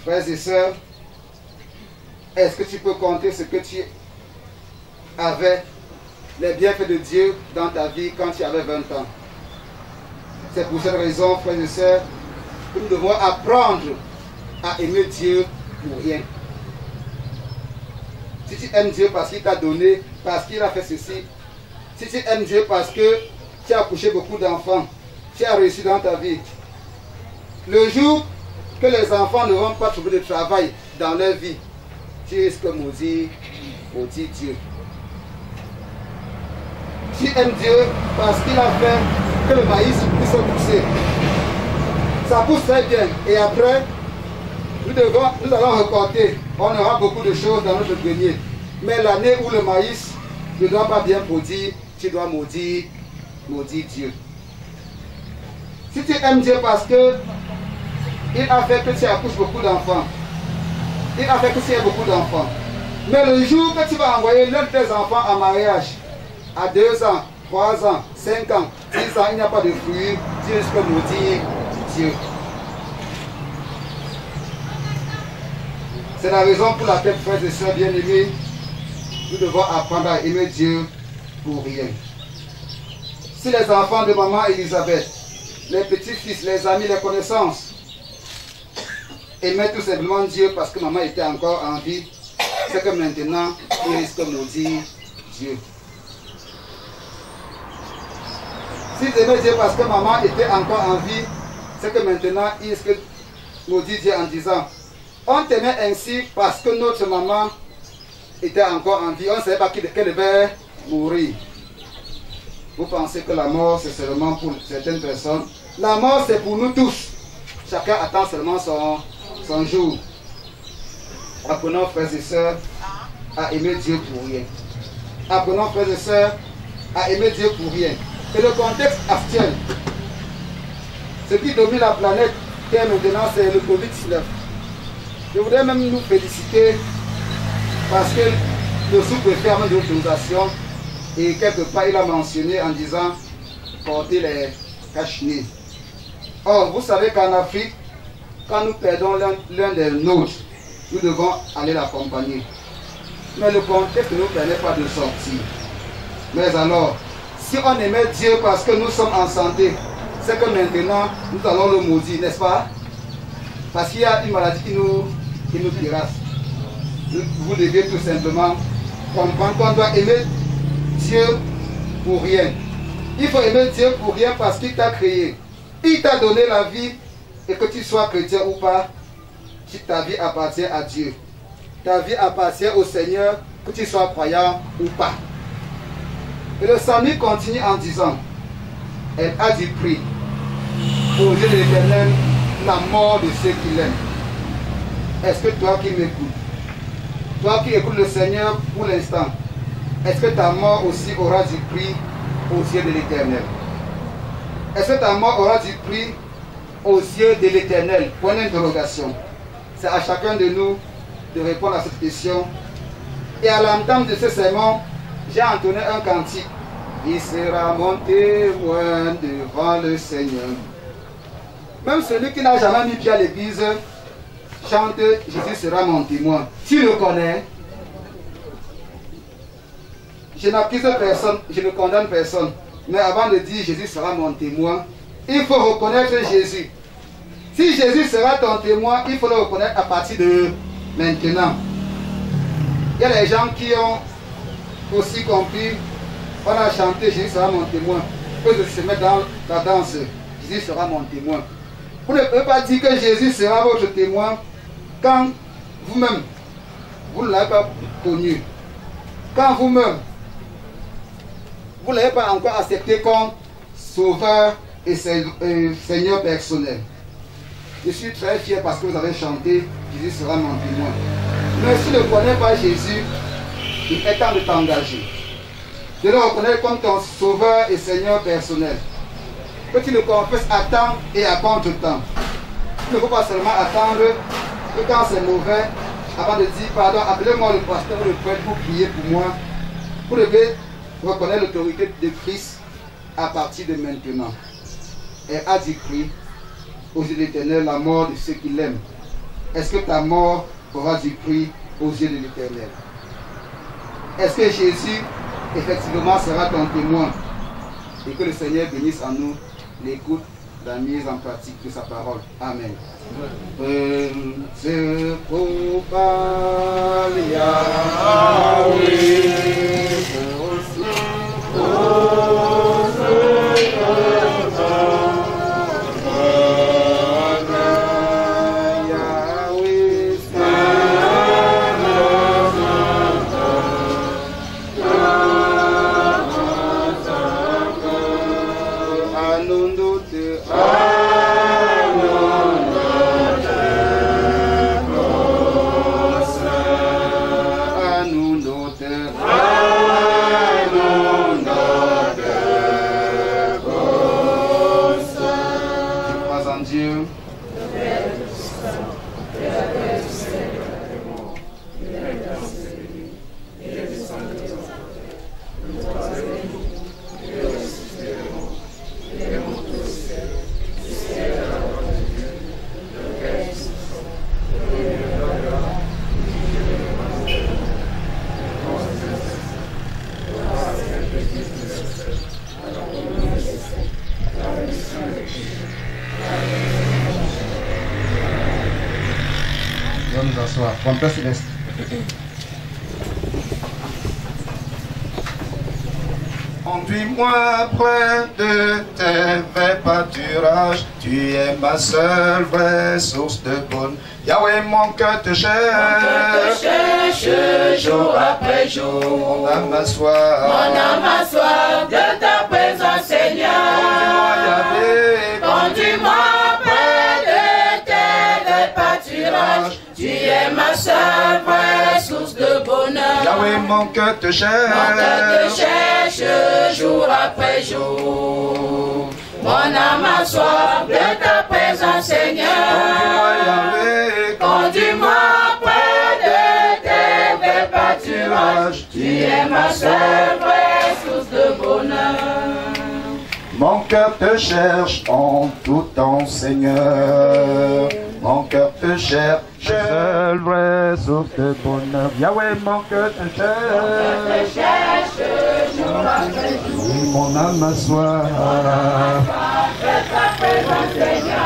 frères et sœurs, est-ce que tu peux compter ce que tu avais, les bienfaits de Dieu dans ta vie quand tu avais 20 ans? C'est pour cette raison, frères et sœurs, que nous devons apprendre à aimer Dieu pour rien. Si tu aimes Dieu parce qu'il t'a donné, parce qu'il a fait ceci, si tu aimes Dieu parce que tu as accouché beaucoup d'enfants, tu as réussi dans ta vie, le jour que les enfants ne vont pas trouver de travail dans leur vie, tu risques de maudire Dieu. Tu aimes Dieu parce qu'il a fait que le maïs puisse pousser. Ça pousse très bien. Et après, nous allons récolter. On aura beaucoup de choses dans notre grenier. Mais l'année où le maïs ne doit pas bien produire, tu dois maudire Dieu. Si tu aimes Dieu parce que il a fait que tu accouches beaucoup d'enfants, il a fait que tu aies beaucoup d'enfants, mais le jour que tu vas envoyer l'un de tes enfants en mariage, à 2 ans, 3 ans, 5 ans, 10 ans, il n'y a pas de fruits, tu risques de maudire Dieu. C'est la raison pour laquelle, frères et sœurs bien-aimés, nous devons apprendre à aimer Dieu pour rien. Si les enfants de maman Elisabeth, les petits-fils, les amis, les connaissances, aimaient tout simplement Dieu parce que maman était encore en vie, c'est que maintenant, ils risquent de maudire Dieu. S'ils aimaient Dieu parce que maman était encore en vie, c'est que maintenant, ils risquent de maudire Dieu en disant, on t'aimait ainsi parce que notre maman était encore en vie, on ne savait pas qu'elle devait mourir. Vous pensez que la mort, c'est seulement pour certaines personnes. La mort, c'est pour nous tous. Chacun attend seulement son jour. Apprenons, frères et sœurs, à aimer Dieu pour rien. Apprenons, frères et sœurs, à aimer Dieu pour rien. Et le contexte actuel, ce qui domine la planète Terre maintenant, c'est le Covid-19. Je voudrais même nous féliciter parce que le sous-préfet a mis l'autorisation et quelque part il a mentionné en disant porter les cache-nez. Or, vous savez qu'en Afrique, quand nous perdons l'un des nôtres, nous devons aller l'accompagner. Mais le contexte ne nous permet pas de sortir. Mais alors, si on aimait Dieu parce que nous sommes en santé, c'est que maintenant, nous allons le maudire, n'est-ce pas? Parce qu'il y a une maladie qui nous terrasse. Vous devez tout simplement comprendre qu'on doit aimer Dieu pour rien. Il faut aimer Dieu pour rien parce qu'il t'a créé. Il t'a donné la vie et que tu sois chrétien ou pas, ta vie appartient à Dieu. Ta vie appartient au Seigneur, que tu sois croyant ou pas. Et le Samuel continue en disant, elle a du prix aux yeux de l'Éternel la mort de ceux qui l'aiment. Est-ce que toi qui m'écoutes, toi qui écoutes le Seigneur pour l'instant, est-ce que ta mort aussi aura du prix aux yeux de l'Éternel? Est-ce que ta mort aura du prix aux yeux de l'Éternel? Point d'interrogation. C'est à chacun de nous de répondre à cette question. Et à l'entame de ce sermon, j'ai entonné un cantique. Il sera mon témoin devant le Seigneur. Même celui qui n'a jamais mis pied à l'église chante Jésus sera mon témoin. Tu le connais. Je n'accuse personne, je ne condamne personne. Mais avant de dire Jésus sera mon témoin, il faut reconnaître Jésus. Si Jésus sera ton témoin, il faut le reconnaître à partir de maintenant. Il y a des gens qui ont aussi compris, on a chanté Jésus sera mon témoin. Eux se mettent dans la danse. Jésus sera mon témoin. Vous ne pouvez pas dire que Jésus sera votre témoin quand vous-même, vous ne l'avez pas connu. Quand vous-même, vous ne l'avez pas encore accepté comme sauveur et Seigneur personnel. Je suis très fier parce que vous avez chanté Jésus sera mon témoin. Mais si tu ne connais pas Jésus, il est temps de t'engager. De le reconnaître comme ton sauveur et Seigneur personnel. Que tu le confesses à temps et à contre-temps. Il ne faut pas seulement attendre que quand c'est mauvais, avant de dire pardon, appelez-moi le pasteur ou le prêtre pour prier pour moi. Vous devez reconnaître l'autorité de Christ à partir de maintenant. Et a dit prix aux yeux de l'Éternel la mort de ceux qui l'aiment. est-ce que ta mort aura du prix aux yeux de l'Éternel? Est-ce que Jésus, effectivement, sera ton témoin? Et que le Seigneur bénisse en nous l'écoute, la mise en pratique de sa parole. Amen. Père Céleste. Conduis-moi près de tes verts pâturages, tu es ma seule vraie source de bonne. Yahweh, mon cœur te cherche, jour après jour. Mon âme a soif de ta présence, Seigneur. Conduis-moi près de tes verts pâturages. Tu es ma seule vraie source de bonheur. Yahweh, mon cœur te cherche, jour après jour. Mon âme a soif de ta présence, Seigneur. Conduis-moi près de tes verts pâturages. Tu es ma seule vraie source de bonheur. Mon cœur te cherche en tout temps, Seigneur. Mon cœur te cherche, seule vraie source de bonheur. Yahweh, mon cœur te cherche, jour après jour. Oui, mon âme a soif.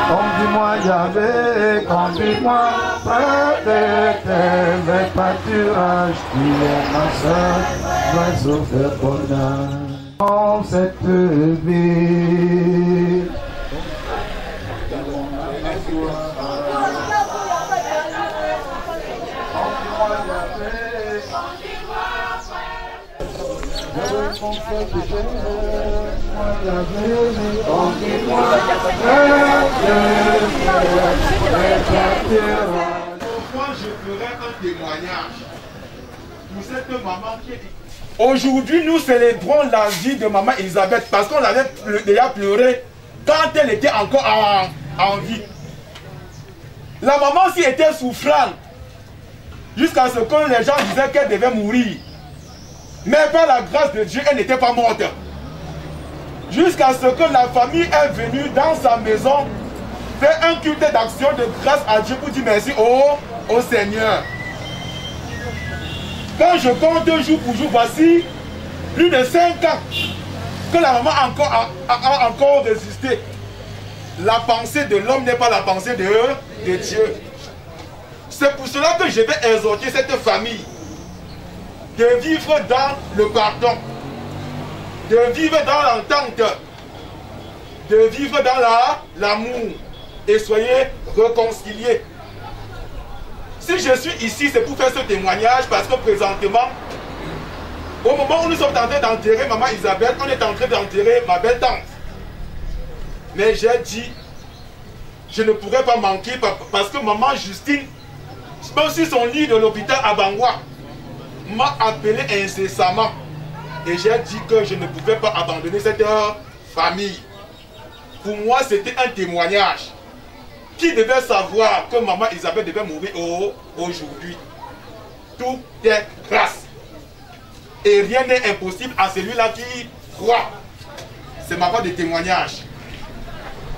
Conduis-moi, Yahweh, conduis-moi près de tes verts pâturages. Tu es ma seule vraie source de bonheur. Dans cette vie. Moi, je ferai un témoignage pour cette maman qui est... Aujourd'hui, nous célébrons la vie de maman Elisabeth parce qu'on avait déjà pleuré quand elle était encore en vie. La maman aussi était souffrante jusqu'à ce que les gens disaient qu'elle devait mourir. Mais par la grâce de Dieu, elle n'était pas morte. Jusqu'à ce que la famille est venue dans sa maison faire un culte d'action de grâce à Dieu pour dire merci au Seigneur. Quand je compte jour pour jour, voici plus de 5 ans que la maman a encore résisté. La pensée de l'homme n'est pas la pensée de Dieu. C'est pour cela que je vais exhorter cette famille de vivre dans le pardon, de vivre dans l'entente, de vivre dans l'amour et soyez réconciliés. Si je suis ici, c'est pour faire ce témoignage parce que présentement, au moment où nous sommes en train d'enterrer maman Isabelle, on est en train d'enterrer ma belle tante. Mais j'ai dit, je ne pourrais pas manquer parce que maman Justine, même sur son lit de l'hôpital à Bangwa, m'a appelé incessamment. Et j'ai dit que je ne pouvais pas abandonner cette famille. Pour moi, c'était un témoignage. Qui devait savoir que maman Isabelle devait mourir aujourd'hui? Tout est grâce. Et rien n'est impossible à celui-là qui croit. C'est ma part de témoignage.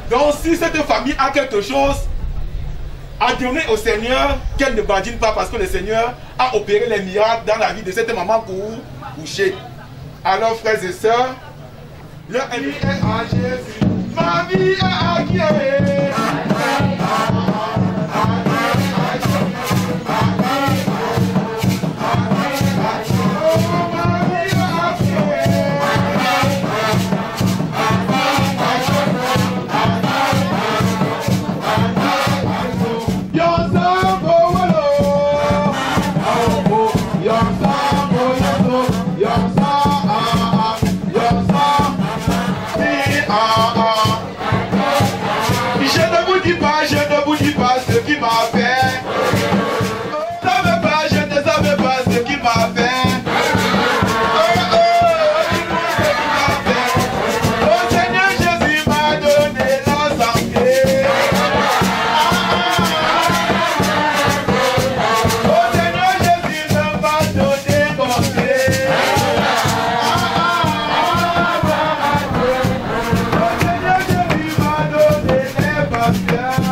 Donc si cette famille a quelque chose a donné au Seigneur qu'elle ne badine pas parce que le Seigneur a opéré les miracles dans la vie de cette maman couchée. Alors frères et sœurs, leur vie est à Jésus. Ma vie est à qui? Je ne vous dis pas ce qui m'a fait. Je ne savais pas ce qui m'a fait. Oh Seigneur Jésus m'a donné la santé. Oh Seigneur Jésus m'a donné bonté. Oh Seigneur Jésus m'a donné les pasteurs.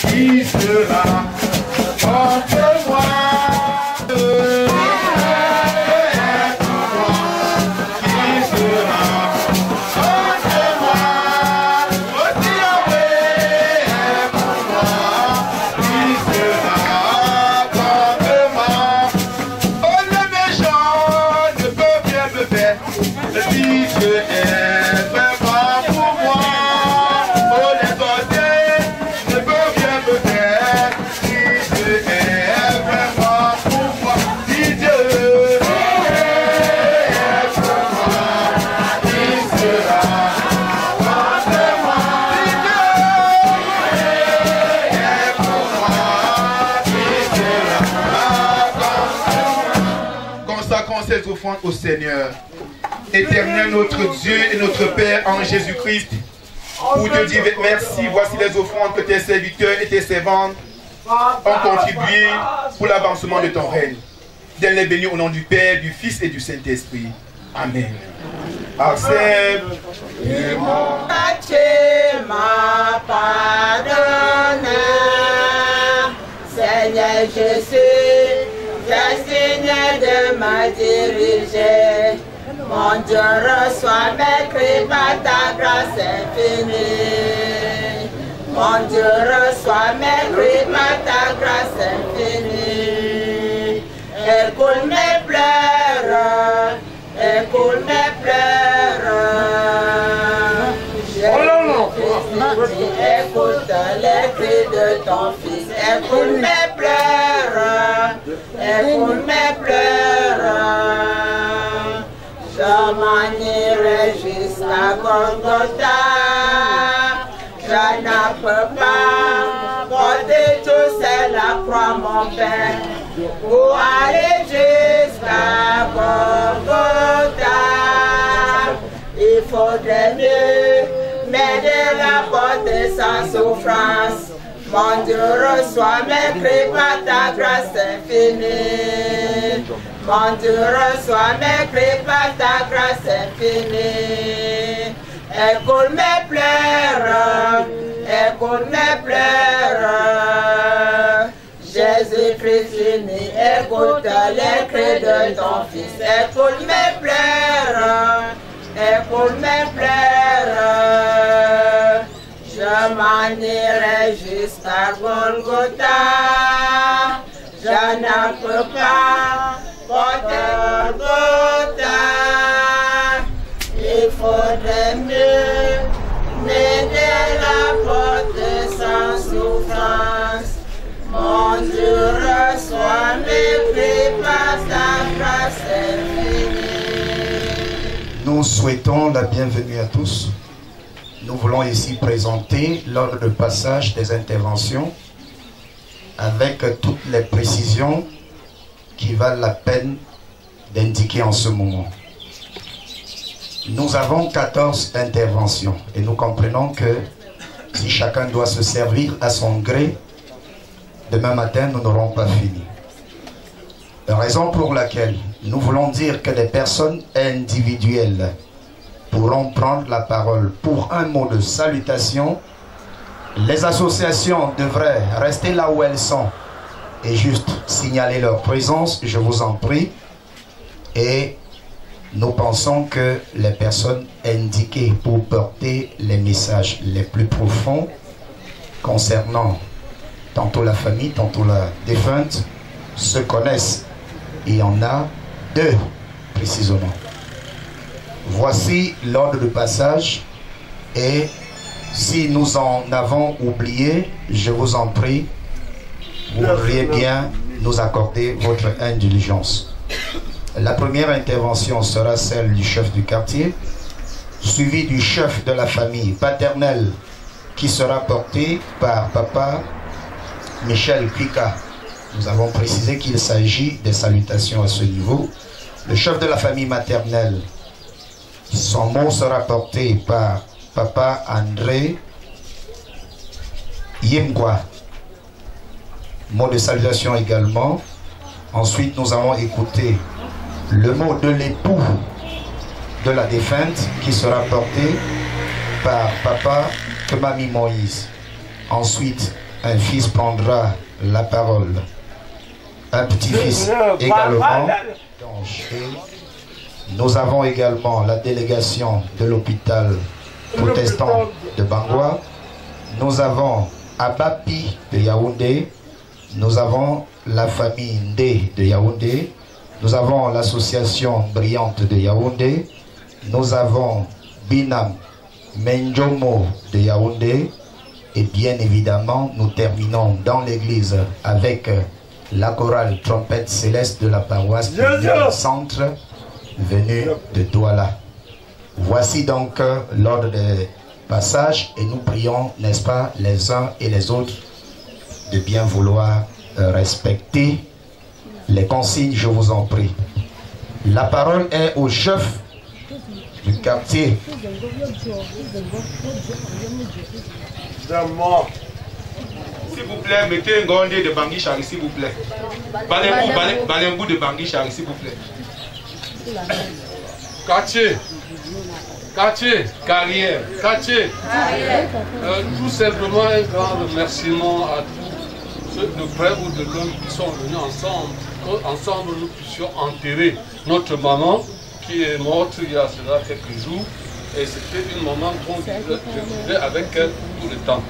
Qui sera contre moi? Ces offrandes au Seigneur. Éternel notre Dieu et notre Père en Jésus-Christ, pour te dire merci, voici les offrandes que tes serviteurs et tes servantes ont contribué pour l'avancement de ton règne. Donne-les bénis au nom du Père, du Fils et du Saint-Esprit. Amen. Accepte. Et mon péché m'a pardonné, Seigneur Jésus. Destiné de me diriger, mon Dieu reçois mes cris par ta grâce infinie. Mon Dieu reçois mes cris par ta grâce infinie. écoute mes pleurs, écoute mes pleurs. Écoute les cris de ton fils, écoute mes pleurs, écoute mes pleurs. Je m'en irai jusqu'à Golgotha, je ne peux pas porter tout seul la croix, mon Père, pour aller jusqu'à Golgotha. Il faudrait mieux m'aider la porter sans souffrance. Mon Dieu, reçois mes cris par ta grâce infinie. Mon Dieu, reçois mes cris par ta grâce infinie. Écoute mes pleurs, écoute mes pleurs. Jésus-Christ uni, écoute les cris de ton fils. Écoute mes pleurs, écoute mes pleurs. Je m'en irai jusqu'à Golgotha. Je ne peux pas porter Golgotha. Il faudrait mieux m'aider la porter sans souffrance. Mon Dieu, reçois mes cris par ta grâce infinie. Nous souhaitons la bienvenue à tous. Nous voulons ici présenter l'ordre de passage des interventions avec toutes les précisions qui valent la peine d'indiquer en ce moment. Nous avons 14 interventions et nous comprenons que si chacun doit se servir à son gré, demain matin nous n'aurons pas fini. La raison pour laquelle nous voulons dire que les personnes individuelles pourront prendre la parole pour un mot de salutation. Les associations devraient rester là où elles sont et juste signaler leur présence, je vous en prie. Et nous pensons que les personnes indiquées pour porter les messages les plus profonds concernant tantôt la famille, tantôt la défunte, se connaissent. Il y en a 2 précisément. Voici l'ordre de passage et si nous en avons oublié, je vous en prie, vous voudriez bien nous accorder votre indulgence. La première intervention sera celle du chef du quartier, suivie du chef de la famille paternelle qui sera porté par papa Michel Kwika. Nous avons précisé qu'il s'agit des salutations à ce niveau. Le chef de la famille maternelle, son mot sera porté par papa André Yemgwa. Mot de salutation également. Ensuite, nous allons écouter le mot de l'époux de la défunte qui sera porté par papa Kemami Moïse. Ensuite, un fils prendra la parole. Un petit-fils également. Nous avons également la délégation de l'hôpital protestant de Bangwa. Nous avons Abapi de Yaoundé. Nous avons la famille Ndé de Yaoundé. Nous avons l'association brillante de Yaoundé. Nous avons Binam Menjomo de Yaoundé. Et bien évidemment, nous terminons dans l'église avec la chorale trompette céleste de la paroisse du centre venu de Douala. Voici donc l'ordre des passages et nous prions, n'est-ce pas, les uns et les autres de bien vouloir respecter les consignes, je vous en prie. La parole est au chef du quartier. S'il vous plaît, mettez un gondé de Bangui Chari, s'il vous plaît. Balembou de Bangui Chari, s'il vous plaît. Quartier, carrière. Tout simplement un grand remerciement à tous ceux de frères ou de l'homme qui sont venus ensemble. Ensemble, nous puissions enterrer notre maman qui est morte il y a cela quelques jours. Et c'était une maman qu'on vivait avec elle tout le temps.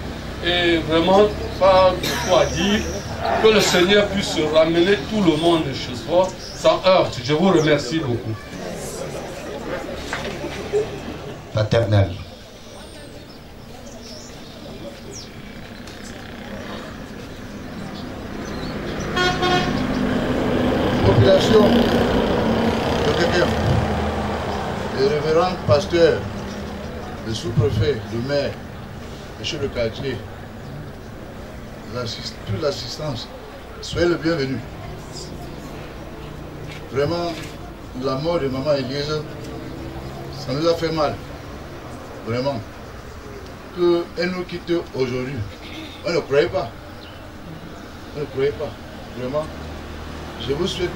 Et vraiment, pas beaucoup à dire. Que le Seigneur puisse ramener tout le monde chez soi sans heurte. Je vous remercie beaucoup. Paternel. Population de quelqu'un, les révérends pasteurs, le sous-préfet, le maire, le chef de quartier, toute l'assistance, soyez le bienvenu. Vraiment, la mort de maman Élise, ça nous a fait mal. Vraiment. Qu'elle nous quitte aujourd'hui. On ne croyait pas. On ne croyait pas. Vraiment. Je vous souhaite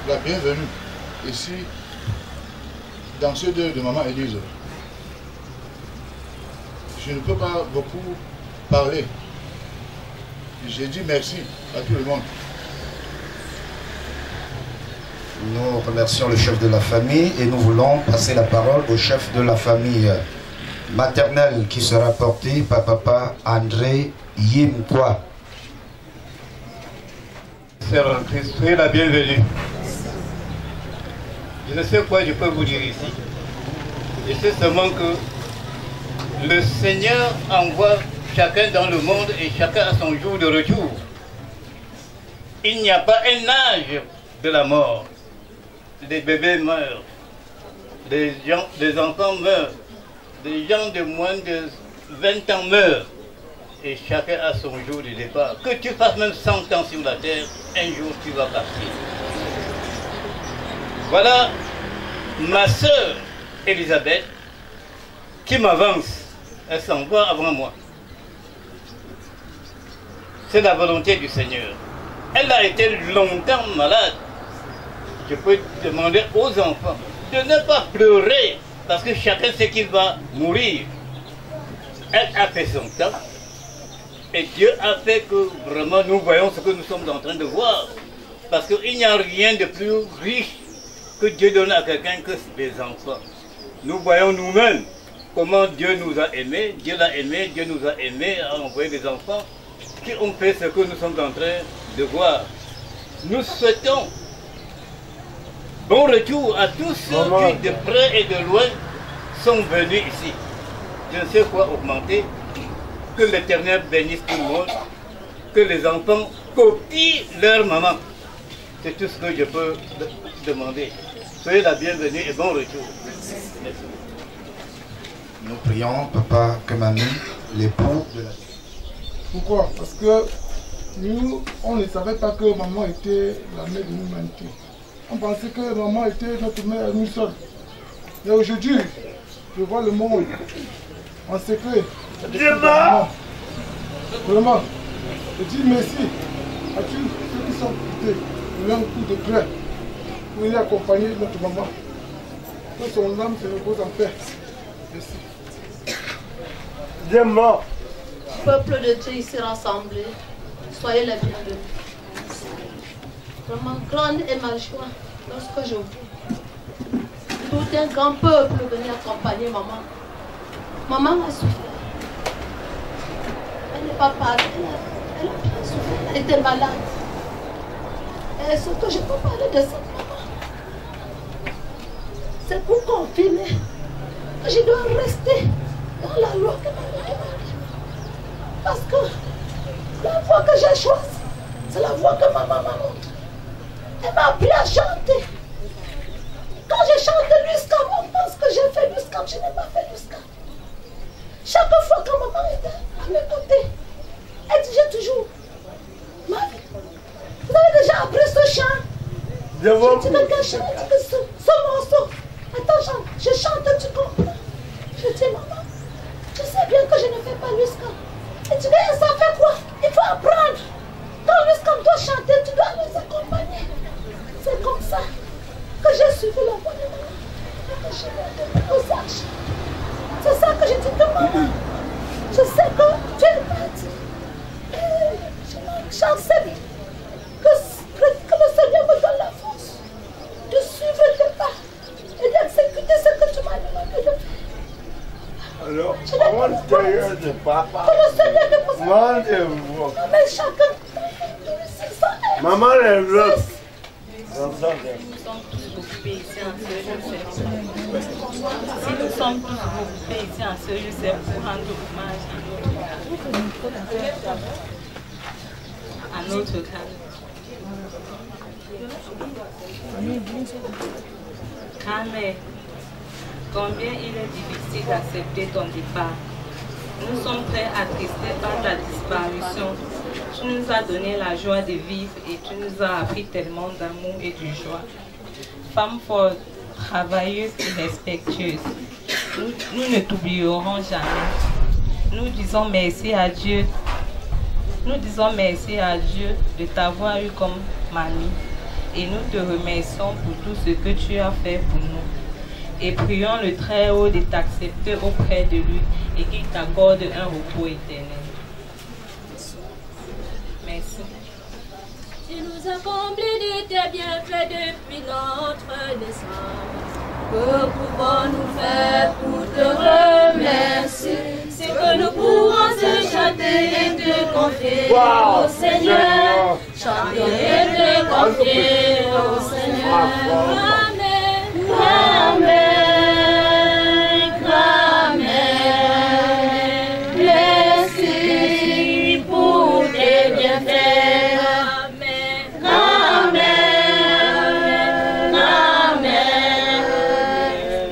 la bienvenue ici, dans ce deuil de maman Élise. Je ne peux pas beaucoup parler. J'ai dit merci à tout le monde. Nous remercions le chef de la famille et nous voulons passer la parole au chef de la famille maternelle qui sera porté par papa André Yimkwa. Sœur en Christ, soyez la bienvenue. Je ne sais quoi je peux vous dire ici. Je sais seulement que le Seigneur envoie chacun dans le monde et chacun a son jour de retour. Il n'y a pas un âge de la mort. Des bébés meurent, des enfants meurent, des gens de moins de 20 ans meurent. Et chacun a son jour de départ. Que tu fasses même 100 ans sur la terre, un jour tu vas partir. Voilà ma sœur Elisabeth qui m'avance. Elle s'en va avant moi. C'est la volonté du Seigneur. Elle a été longtemps malade. Je peux demander aux enfants de ne pas pleurer parce que chacun sait qu'il va mourir. Elle a fait son temps. Et Dieu a fait que vraiment nous voyons ce que nous sommes en train de voir. Parce qu'il n'y a rien de plus riche que Dieu donne à quelqu'un que les enfants. Nous voyons nous-mêmes comment Dieu nous a aimés. Dieu l'a aimé, Dieu nous a aimés, a envoyé des enfants qui ont fait ce que nous sommes en train de voir. Nous souhaitons bon retour à tous ceux qui de près et de loin sont venus ici. Je ne sais quoi augmenter. Que l'Éternel bénisse tout le monde, que les enfants copient leur maman. C'est tout ce que je peux demander. Soyez la bienvenue et bon retour. Merci. Nous prions, papa Kamami, l'époux de la... Pourquoi? Parce que nous, on ne savait pas que maman était la mère de l'humanité. On pensait que maman était notre mère à nous seuls. Et aujourd'hui, je vois le monde en secret. Vraiment, je dis merci à tous ceux qui sont quittés de leur coup de gré pour y accompagner notre maman. Que son âme se repose en paix. Merci. Peuple de Dieu ici rassemblé, soyez les bienvenus. Vraiment grande est ma joie lorsque je vois tout un grand peuple venir accompagner maman. Maman a souffert. Elle n'est pas parlé, elle a bien souffert, elle était malade. Et surtout, je peux parler de cette maman. C'est pour confirmer que je dois rester dans la loi que maman demande. Parce que la voix que j'ai choisie, c'est la voix que maman m'a montrée. Elle m'a appris à chanter. Quand je chante l'USCAM, on pense que j'ai fait l'USCAM, je n'ai pas fait l'USCAM. Chaque fois que maman était à mes côtés, elle disait toujours, ma vie, vous avez déjà appris ce chant? Je dis, mais quel chant? Elle dit que ce morceau. Attends, je chante, tu comprends? Je dis, maman, tu sais bien que je ne fais pas l'USCAM. Elle dit, mais ça fait quoi? Il faut apprendre. Quand l'USCAM doit chanter, tu dois les accompagner. C'est comme ça que j'ai suivi la voix de maman. Et que je vais devenir aux arches. C'est ça que je dis que maman, je sais que tu es parti. J'accepte que le Seigneur me donne la force de suivre tes pas et d'exécuter ce que tu m'as demandé de faire. Alors, je n'ai pas de papa. que le Seigneur te pose. Mais chacun Maman lève. Nous sommes tous occupés ici en ce jour, si nous sommes tous occupés ici en ce jour, c'est pour rendre hommage à notre cas. Carmel, combien il est difficile d'accepter ton départ. Nous sommes très attristés par ta disparition. Tu nous as donné la joie de vivre et tu nous as appris tellement d'amour et de joie. Femme forte, travailleuse et respectueuse, nous ne t'oublierons jamais. Nous disons merci à Dieu. Nous disons merci à Dieu de t'avoir eu comme mamie. Et nous te remercions pour tout ce que tu as fait pour nous. Et prions le Très-Haut de t'accepter auprès de lui et qu'il t'accorde un repos éternel. Merci. Tu nous as comblés de tes bienfaits depuis notre naissance. Que pouvons-nous faire pour te remercier? C'est que nous pouvons te chanter et te confier au Seigneur. Chanter et te confier au Seigneur. Amen. Amen. Amen. Merci pour tes bienfaits. Amen. Amen. Amen.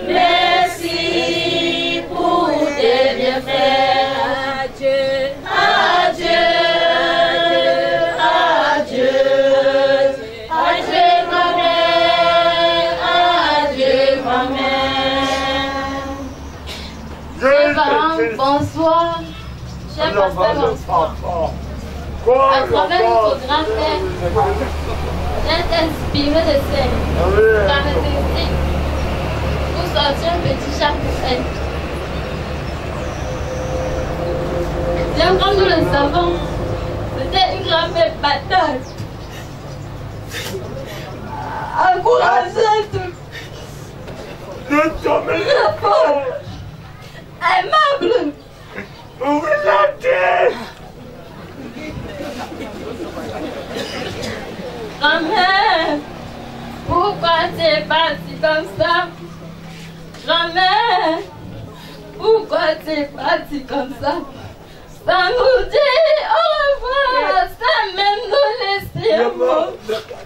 Merci pour tes bienfaits. Adieu. Adieu. Adieu. Adieu, ma mère. Adieu, ma mère. Chers parents, bonsoir. Chers pasteurs, bonsoir. À travers notre grand-père, j'ai inspiré de ces caractéristiques pour sortir un petit chat pour elle. Bien comme nous le savons, c'était une grand-mère battante, encourageante, forte, aimable. Grand-mère, pourquoi t'es partie comme ça? Grand-mère, pourquoi t'es partie comme ça? Sans nous dire au revoir, sans même nous laisser un mot.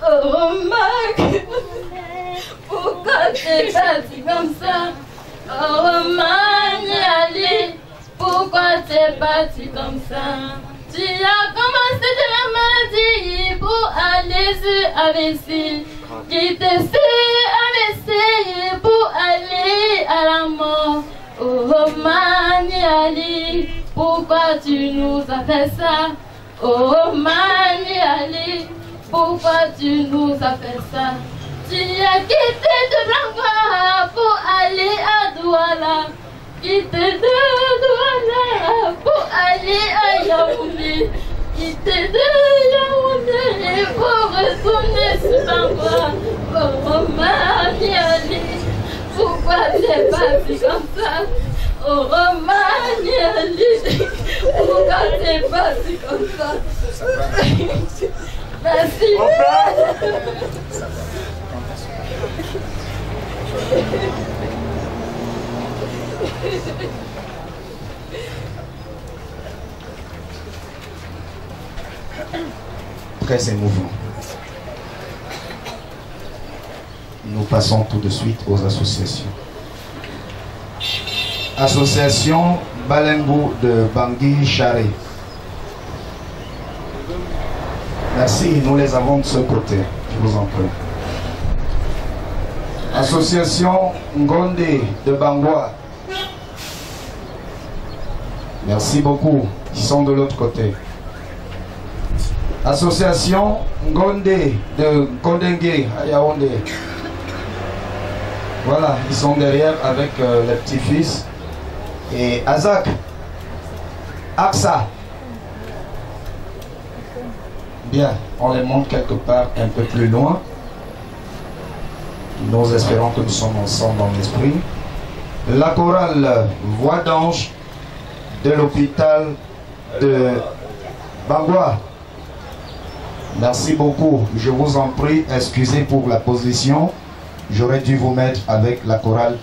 Oh Marc, pourquoi t'es partie comme ça? Oh Maniali, pourquoi t'es partie comme ça? Tu as commencé de la maladie pour aller sur AVC. Quitter sur AVC pour aller à la mort. Oh Maniali, pourquoi tu nous as fait ça? Oh Maniali, pourquoi tu nous as fait ça? Tu as quitté de Blanca pour aller à Douala. Quitté de Douala pour aller à Yaoundé. Quitté de Yaoundé pour retourner sur Bangwa. Oh Maniali, pourquoi t'es parti comme ça? Oh Maniali, pourquoi t'es parti comme ça? Merci. Très émouvant. Nous passons tout de suite aux associations. Association Balengo de Bangui Charé. Merci, nous les avons de ce côté. Je vous en prie. Association Ngonde de Bangwa. Merci beaucoup. Ils sont de l'autre côté. Association Ngonde de Kondengue à Yaoundé. Voilà, ils sont derrière avec les petits-fils. Et Azak, Aksa. Bien, on les montre quelque part un peu plus loin. Nous espérons que nous sommes ensemble dans l'esprit. La chorale Voix d'ange de l'hôpital de Bangwa. Merci beaucoup. Je vous en prie, excusez pour la position. J'aurais dû vous mettre avec la chorale.